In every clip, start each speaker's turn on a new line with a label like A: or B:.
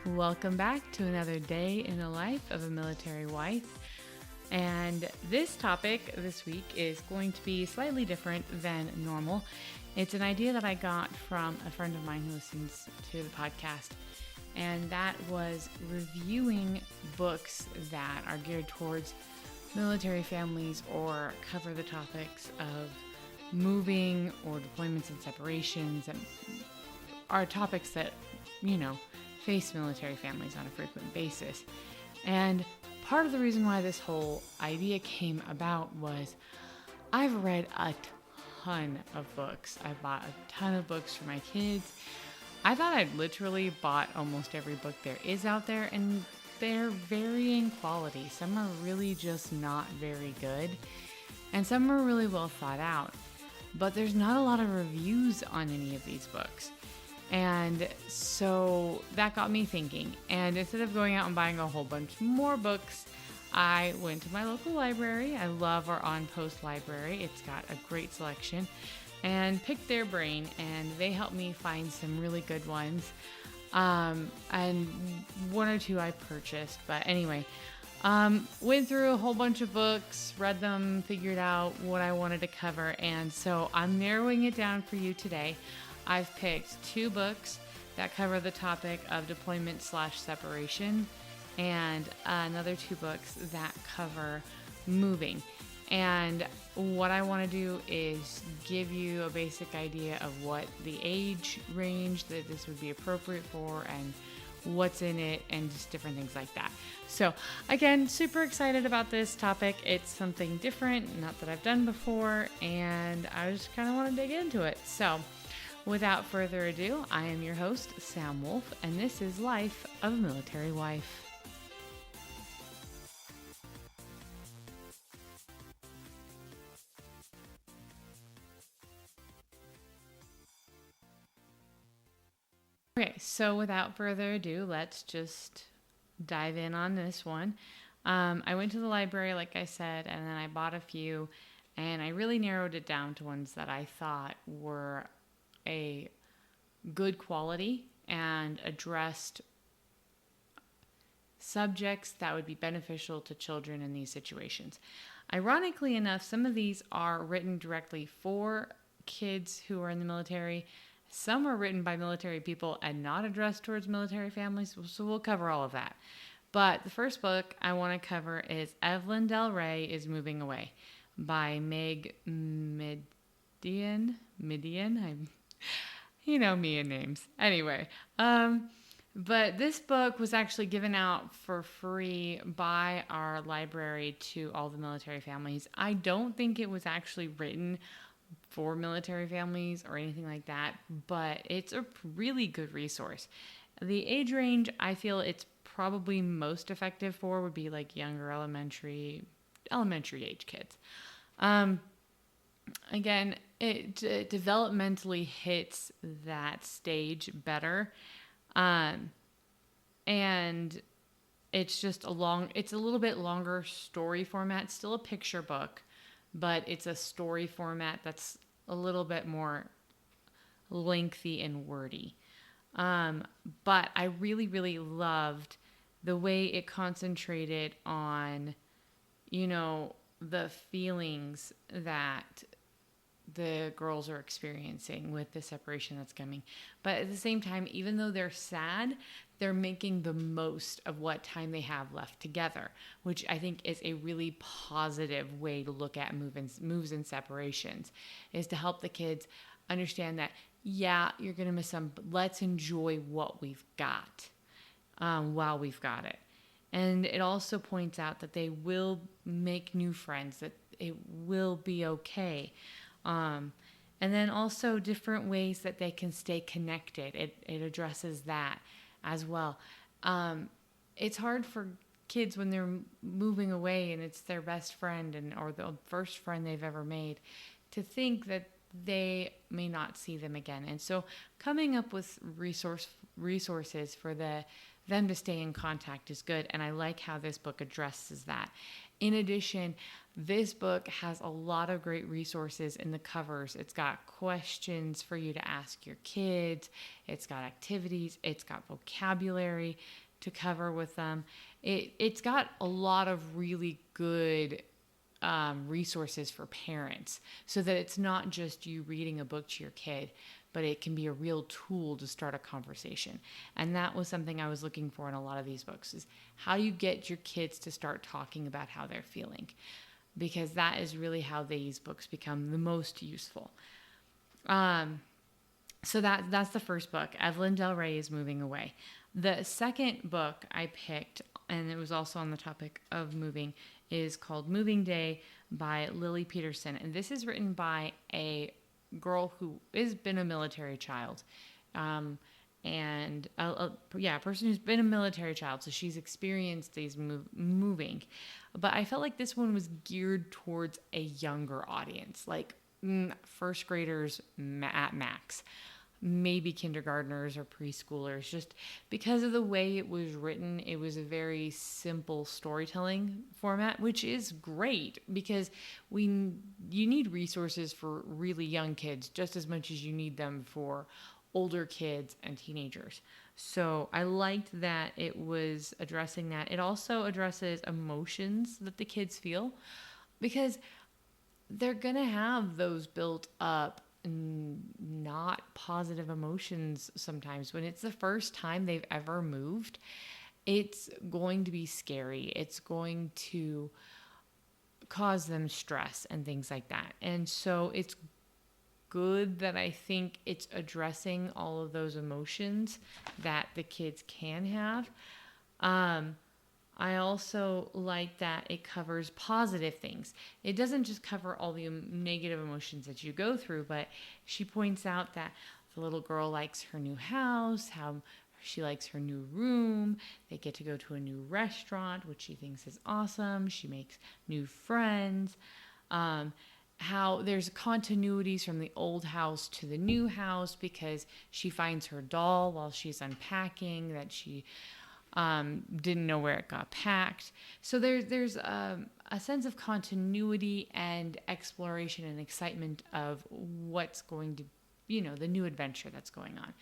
A: Welcome back to another day in the life of a military wife. And this topic this week is going to be slightly different than normal. It's an idea that I got from a friend of mine who listens to the podcast, and that was reviewing books that are geared towards military families or cover the topics of moving or deployments and separations, and are topics that, face military families on a frequent basis. And part of the reason why this whole idea came about was I've read a ton of books. I bought a ton of books for my kids. I thought I'd literally bought almost every book there is out there, and they're varying quality. Some are really just not very good, and some are really well thought out. But there's not a lot of reviews on any of these books. And so that got me thinking. And instead of going out and buying a whole bunch more books, I went to my local library. I love our on-post library. It's got a great selection. And picked their brain, and they helped me find some really good ones. And one or two I purchased. But anyway, went through a whole bunch of books, read them, figured out what I wanted to cover. And so I'm narrowing it down for you today. I've picked 2 books that cover the topic of deployment/separation, and another 2 books that cover moving. And what I want to do is give you a basic idea of what the age range that this would be appropriate for and what's in it and just different things like that. So again, super excited about this topic. It's something different, not that I've done before, and I just kind of want to dig into it. So without further ado, I am your host, Sam Wolf, and this is Life of a Military Wife. Okay, so without further ado, let's just dive in on this one. I went to the library, like I said, and then I bought a few, and I really narrowed it down to ones that I thought were a good quality and addressed subjects that would be beneficial to children in these situations. Ironically enough, some of these are written directly for kids who are in the military. Some are written by military people and not addressed towards military families, so we'll cover all of that. But the first book I want to cover is Evelyn Del Rey is Moving Away by Meg Midian. You know me and names. Anyway, but this book was actually given out for free by our library to all the military families. I don't think it was actually written for military families or anything like that, but it's a really good resource. The age range I feel it's probably most effective for would be like younger elementary age kids. Again, it developmentally hits that stage better. And it's just it's a little bit longer story format, still a picture book, but it's a story format that's a little bit more lengthy and wordy. But I really, really loved the way it concentrated on, the feelings that the girls are experiencing with the separation that's coming. But at the same time, even though they're sad, they're making the most of what time they have left together, which I think is a really positive way to look at moves and separations, is to help the kids understand that, yeah, you're going to miss some, but let's enjoy what we've got while we've got it. And it also points out that they will make new friends, that it will be okay. And then also different ways that they can stay connected. It addresses that as well. It's hard for kids when they're moving away and it's their best friend or the first friend they've ever made to think that they may not see them again. And so coming up with resources for them to stay in contact is good. And I like how this book addresses that. In addition, this book has a lot of great resources in the covers. It's got questions for you to ask your kids. It's got activities. It's got vocabulary to cover with them. It's got a lot of really good resources for parents, so that it's not just you reading a book to your kid, but it can be a real tool to start a conversation. And that was something I was looking for in a lot of these books, is how you get your kids to start talking about how they're feeling, because that is really how these books become the most useful. So that's the first book. Evelyn Del Rey is Moving Away. The second book I picked, and it was also on the topic of moving, is called Moving Day by Lily Peterson. And this is written by a girl who has been a military child. A person who's been a military child. So she's experienced these moving. But I felt like this one was geared towards a younger audience, like first graders at max. Maybe kindergartners or preschoolers, just because of the way it was written. It was a very simple storytelling format, which is great because you need resources for really young kids just as much as you need them for older kids and teenagers. So I liked that it was addressing that. It also addresses emotions that the kids feel, because they're gonna have those built up not positive emotions sometimes. When it's the first time they've ever moved, it's going to be scary. It's going to cause them stress and things like that. And so it's good that I think it's addressing all of those emotions that the kids can have. I also like that it covers positive things. It doesn't just cover all the negative emotions that you go through, but she points out that the little girl likes her new house, how she likes her new room. They get to go to a new restaurant, which she thinks is awesome. She makes new friends. How there's continuities from the old house to the new house because she finds her doll while she's unpacking that she didn't know where it got packed. So there's a sense of continuity and exploration and excitement of what's going to, the new adventure that's going on.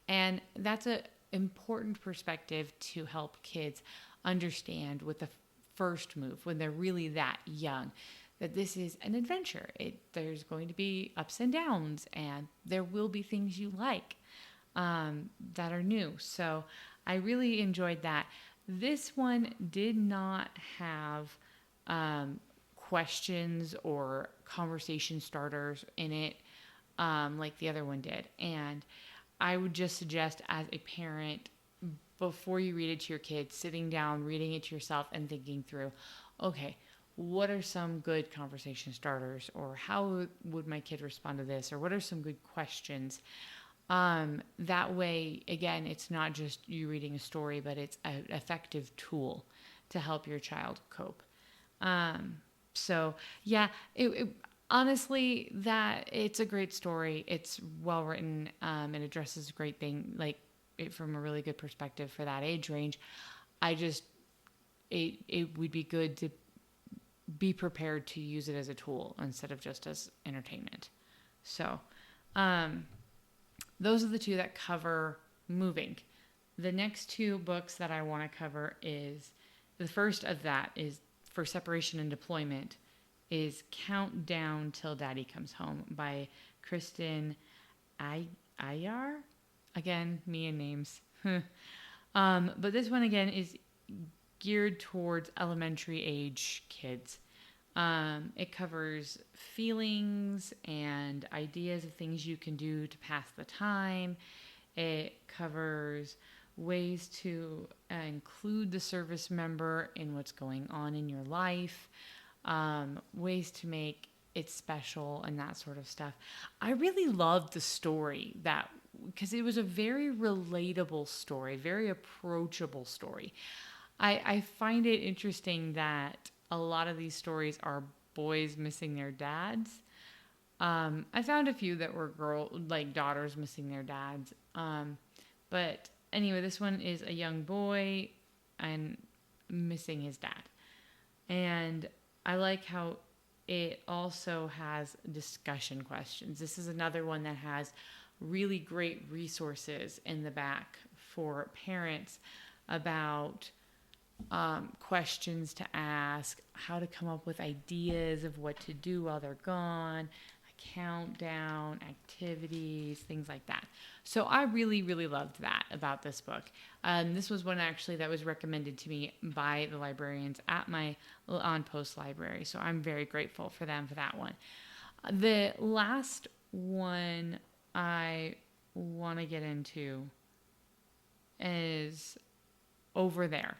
A: And that's an important perspective to help kids understand with the first move when they're really that young, that this is an adventure. There's going to be ups and downs, and there will be things you like that are new. So I really enjoyed that. This one did not have questions or conversation starters in it like the other one did. And I would just suggest, as a parent, before you read it to your kids, sitting down, reading it to yourself and thinking through, okay, what are some good conversation starters? Or how would my kid respond to this? Or what are some good questions? That way, again, it's not just you reading a story, but it's an effective tool to help your child cope. Honestly, that it's a great story. It's well written, and addresses a great thing, like it from a really good perspective for that age range. It would be good to be prepared to use it as a tool instead of just as entertainment. So, those are the two that cover moving. The next two books that I want to cover is, the first of that is for separation and deployment, is Countdown Till Daddy Comes Home by Kristin Ayyar. Again, me and names. But this one again is geared towards elementary age kids. It covers feelings and ideas of things you can do to pass the time. It covers ways to include the service member in what's going on in your life, ways to make it special and that sort of stuff. I really loved the story because it was a very relatable story, very approachable story. I find it interesting that a lot of these stories are boys missing their dads. I found a few that were daughters missing their dads. But anyway, this one is a young boy and missing his dad. And I like how it also has discussion questions. This is another one that has really great resources in the back for parents about questions to ask, how to come up with ideas of what to do while they're gone, a countdown, activities, things like that. So I really, really loved that about this book. This was one actually that was recommended to me by the librarians at my On Post library. So I'm very grateful for them for that one. The last one I want to get into is Over There.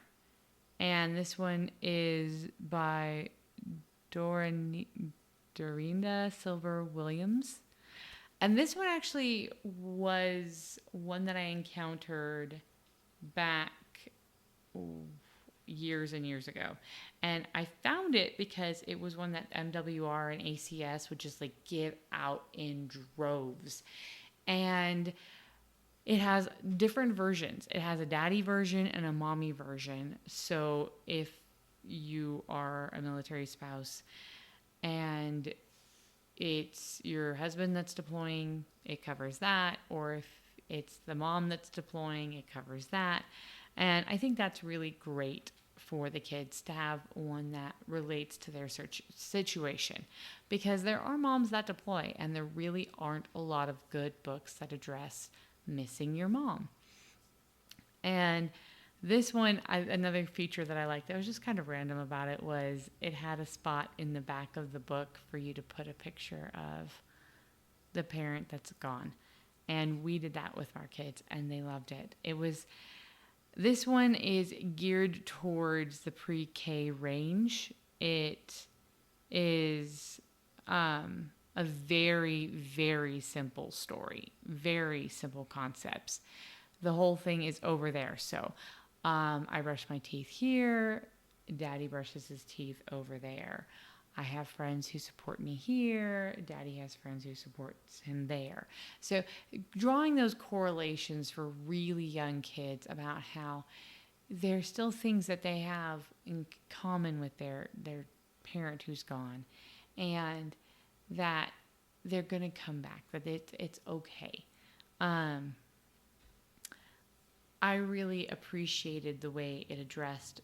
A: And this one is by Dorinda Silver Williams. And this one actually was one that I encountered back years and years ago. And I found it because it was one that MWR and ACS would just like give out in droves. And it has different versions. It has a daddy version and a mommy version. So if you are a military spouse and it's your husband that's deploying, it covers that. Or if it's the mom that's deploying, it covers that. And I think that's really great for the kids to have one that relates to their situation, because there are moms that deploy and there really aren't a lot of good books that address missing your mom. And this one, another feature that I liked that was just kind of random about it was it had a spot in the back of the book for you to put a picture of the parent that's gone. And we did that with our kids and they loved it. This one is geared towards the pre-K range. It is a very, very simple story, very simple concepts. The whole thing is over there. So I brush my teeth here. Daddy brushes his teeth over there. I have friends who support me here. Daddy has friends who support him there. So drawing those correlations for really young kids about how there's still things that they have in common with their parent who's gone, and that they're going to come back, that it's okay. I really appreciated the way it addressed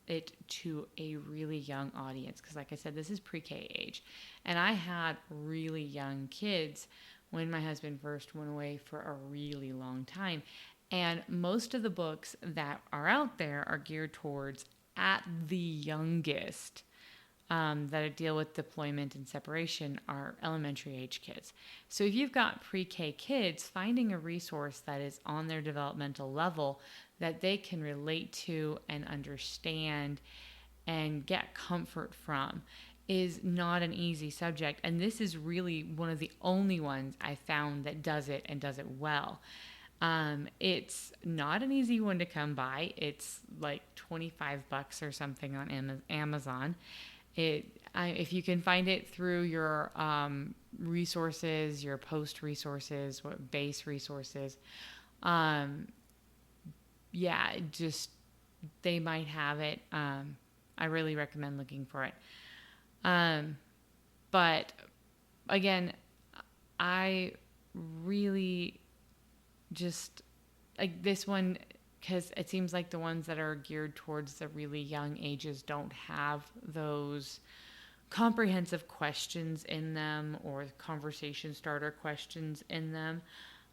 A: it to a really young audience, because like I said, this is pre-K age, and I had really young kids when my husband first went away for a really long time, and most of the books that are out there are geared towards at the youngest that deal with deployment and separation are elementary age kids. So if you've got pre-K kids, finding a resource that is on their developmental level that they can relate to and understand and get comfort from is not an easy subject. And this is really one of the only ones I found that does it and does it well. It's not an easy one to come by. It's like $25 or something on Amazon. If you can find it through your resources, your post resources, base resources, they might have it. I really recommend looking for it. But again, I really just like this one, because it seems like the ones that are geared towards the really young ages don't have those comprehensive questions in them or conversation starter questions in them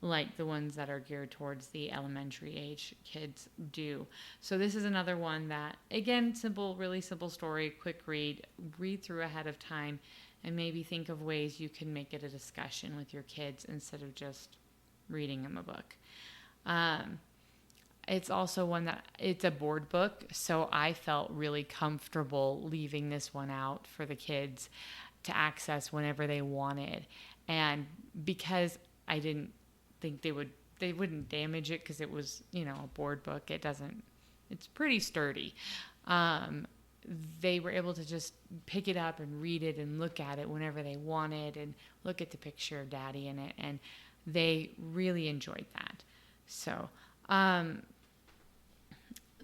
A: like the ones that are geared towards the elementary age kids do. So this is another one that, again, simple, really simple story, quick read through ahead of time, and maybe think of ways you can make it a discussion with your kids instead of just reading them a book. It's also one that it's a board book, so I felt really comfortable leaving this one out for the kids to access whenever they wanted. And because I didn't think they wouldn't damage it, because it was, a board book, it's pretty sturdy. They were able to just pick it up and read it and look at it whenever they wanted and look at the picture of Daddy in it, and they really enjoyed that. So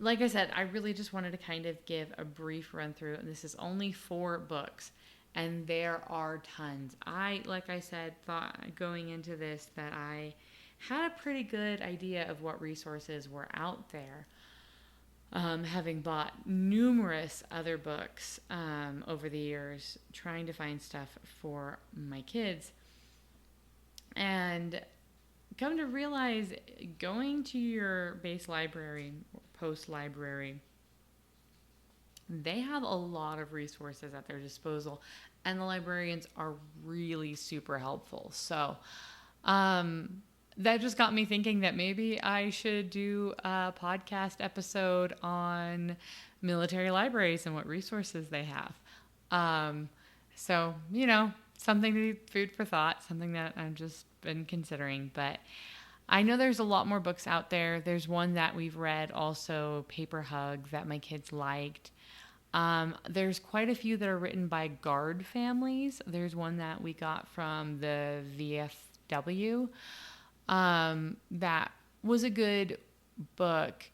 A: like I said, I really just wanted to kind of give a brief run through. And this is only 4 books, and there are tons. Like I said, thought going into this that I had a pretty good idea of what resources were out there. Having bought numerous other books over the years, trying to find stuff for my kids. And come to realize, going to your base library or post library, they have a lot of resources at their disposal, and the librarians are really super helpful. So that just got me thinking that maybe I should do a podcast episode on military libraries and what resources they have. So, something to be food for thought, something that I've just been considering. But I know there's a lot more books out there. There's one that we've read also, Paper Hug, that my kids liked. There's quite a few that are written by Guard families. There's one that we got from the VFW. That was a good book.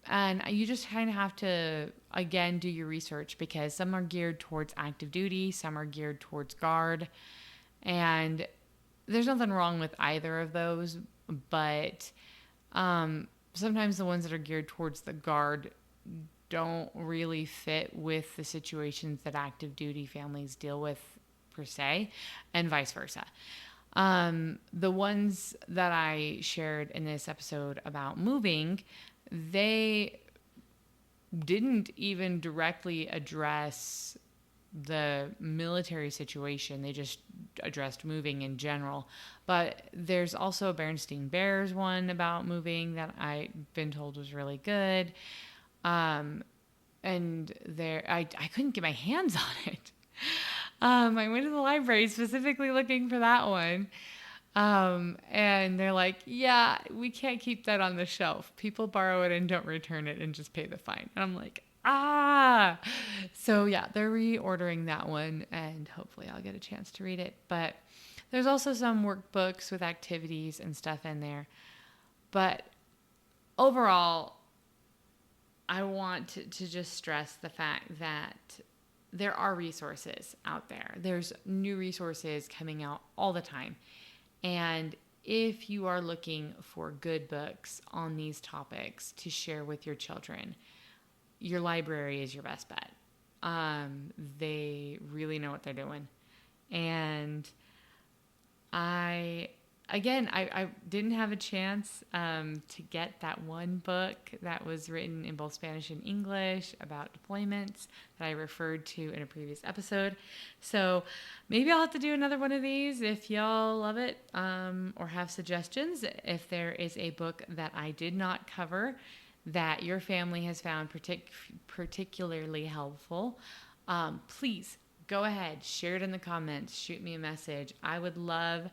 A: And you just kind of have to, again, do your research, because some are geared towards active duty, some are geared towards Guard. And there's nothing wrong with either of those, but sometimes the ones that are geared towards the Guard don't really fit with the situations that active duty families deal with per se, and vice versa. The ones that I shared in this episode about moving, they didn't even directly address the military situation. They just addressed moving in general. But there's also a Berenstain Bears one about moving that I've been told was really good. And I couldn't get my hands on it. I went to the library specifically looking for that one. And they're like, yeah, we can't keep that on the shelf. People borrow it and don't return it and just pay the fine. And I'm like, So yeah, they're reordering that one, and hopefully I'll get a chance to read it. But there's also some workbooks with activities and stuff in there. But overall, I want to just stress the fact that there are resources out there. There's new resources coming out all the time. And if you are looking for good books on these topics to share with your children, your library is your best bet. They really know what they're doing. And I didn't have a chance to get that one book that was written in both Spanish and English about deployments that I referred to in a previous episode. So maybe I'll have to do another one of these if y'all love it, or have suggestions. If there is a book that I did not cover that your family has found particularly helpful, please go ahead, share it in the comments, shoot me a message. I would love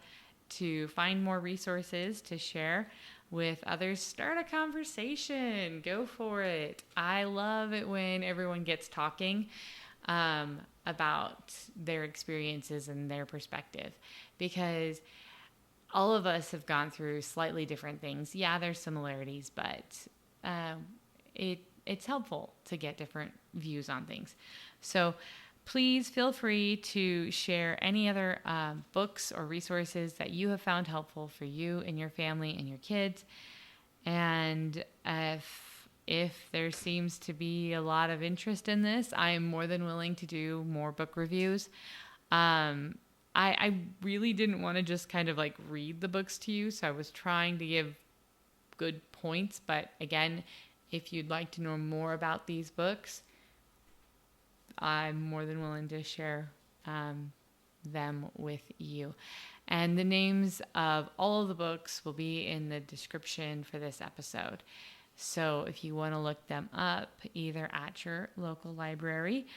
A: to find more resources to share with others. Start a conversation. Go for it. I love it when everyone gets talking about their experiences and their perspective, because all of us have gone through slightly different things. Yeah, there's similarities, but it's helpful to get different views on things. So please feel free to share any other books or resources that you have found helpful for you and your family and your kids. And if there seems to be a lot of interest in this, I am more than willing to do more book reviews. I really didn't want to just kind of like read the books to you, so I was trying to give good points. But again, if you'd like to know more about these books, I'm more than willing to share them with you. And the names of all of the books will be in the description for this episode. So if you want to look them up, either at your local library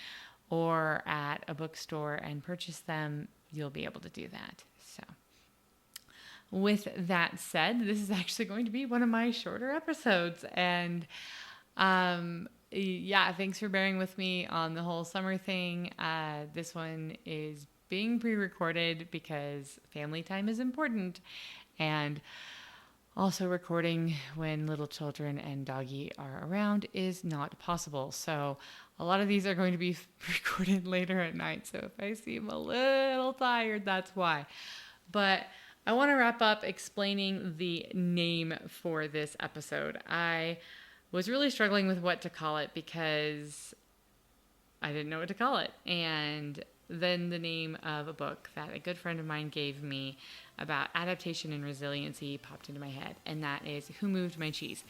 A: or at a bookstore and purchase them, you'll be able to do that. So with that said, this is actually going to be one of my shorter episodes. And yeah, thanks for bearing with me on the whole summer thing. This one is being pre-recorded because family time is important. And Also, recording when little children and doggy are around is not possible. So a lot of these are going to be recorded later at night. So if I seem a little tired, that's why. But I want to wrap up explaining the name for this episode. I was really struggling with what to call it because I didn't know what to call it. And then the name of a book that a good friend of mine gave me about adaptation and resiliency popped into my head, and that is Who Moved My Cheese?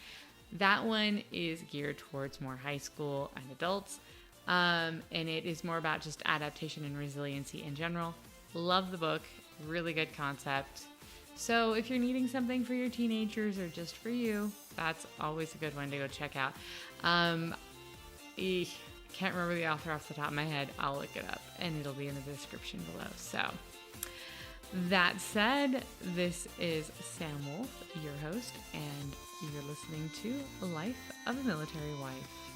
A: That one is geared towards more high school and adults, and it is more about just adaptation and resiliency in general. Love the book, really good concept. So if you're needing something for your teenagers or just for you, that's always a good one to go check out. Can't remember the author off the top of my head. I'll look it up and it'll be in the description below. So that said, this is Sam Wolf, your host, and you're listening to Life of a Military Wife.